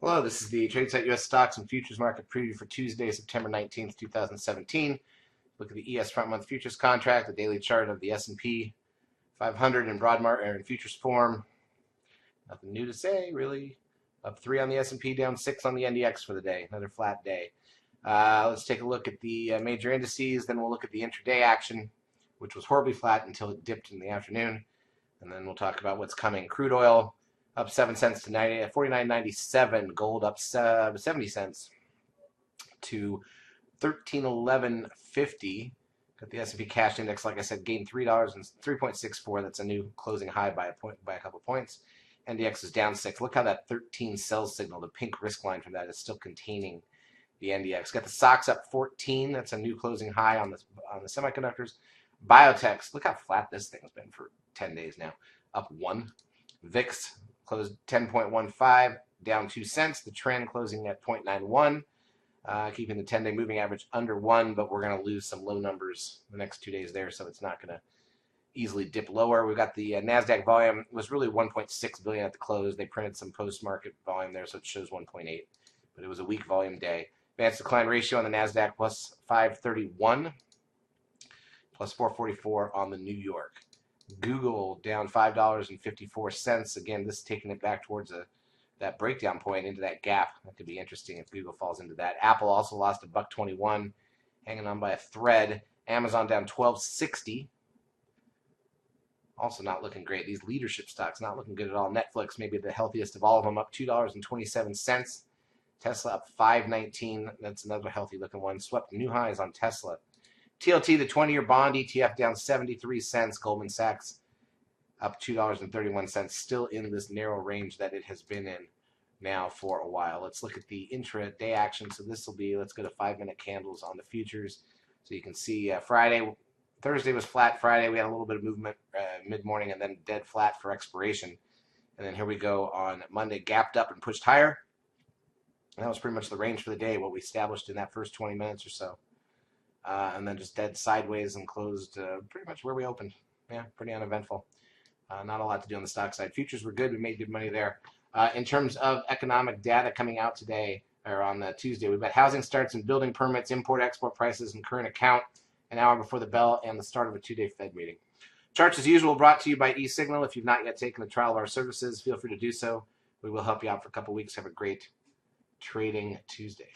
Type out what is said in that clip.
Hello, this is the Tradesight US Stocks and Futures Market Preview for Tuesday, September 19th, 2017. Look at the ES front month futures contract, the daily chart of the S&P 500 in broad market or in futures form. Nothing new to say, really. Up 3 on the S&P, down 6 on the NDX for the day. Another flat day. Let's take a look at the major indices. Then we'll look at the intraday action, which was horribly flat until it dipped in the afternoon. And then we'll talk about what's coming. Crude oil up 7 cents to 49.97. Gold up 70 cents to 1311.50. Got the S&P cash index, like I said, gained $3.64. That's a new closing high by a couple points. NDX is down 6. Look how that 13 sell signal, the pink risk line from that, is still containing the NDX. Got the SOX up 14. That's a new closing high on the semiconductors. Biotechs, look how flat this thing's been for 10 days now. Up 1. VIX closed 10.15, down 2 cents. The trend closing at 0.91, keeping the 10-day moving average under 1, but we're going to lose some low numbers the next 2 days there, so it's not going to easily dip lower. We've got the NASDAQ volume was really 1.6 billion at the close. They printed some post-market volume there, so it shows 1.8, but it was a weak volume day. Advanced decline ratio on the NASDAQ plus 531, plus 444 on the New York. Google down $5.54. Again, this is taking it back towards that breakdown point into that gap. That could be interesting if Google falls into that. Apple also lost $1.21, hanging on by a thread. Amazon down $12.60. Also not looking great. These leadership stocks not looking good at all. Netflix maybe the healthiest of all of them, up $2.27. Tesla up $5.19. That's another healthy looking one. Swept new highs on Tesla. TLT, the 20-year bond ETF, down 73 cents. Goldman Sachs up $2.31, still in this narrow range that it has been in now for a while. Let's look at the intraday action. So this will be, let's go to 5-minute candles on the futures. So you can see Thursday was flat. Friday we had a little bit of movement mid-morning and then dead flat for expiration. And then here we go on Monday, gapped up and pushed higher. And that was pretty much the range for the day, what we established in that first 20 minutes or so. And then just dead sideways and closed pretty much where we opened. Yeah, pretty uneventful. Not a lot to do on the stock side. Futures were good. We made good money there. In terms of economic data coming out today, or on Tuesday, we've got housing starts and building permits, import-export prices, and current account an hour before the bell and the start of a 2-day Fed meeting. Charts, as usual, brought to you by eSignal. If you've not yet taken a trial of our services, feel free to do so. We will help you out for a couple weeks. Have a great trading Tuesday.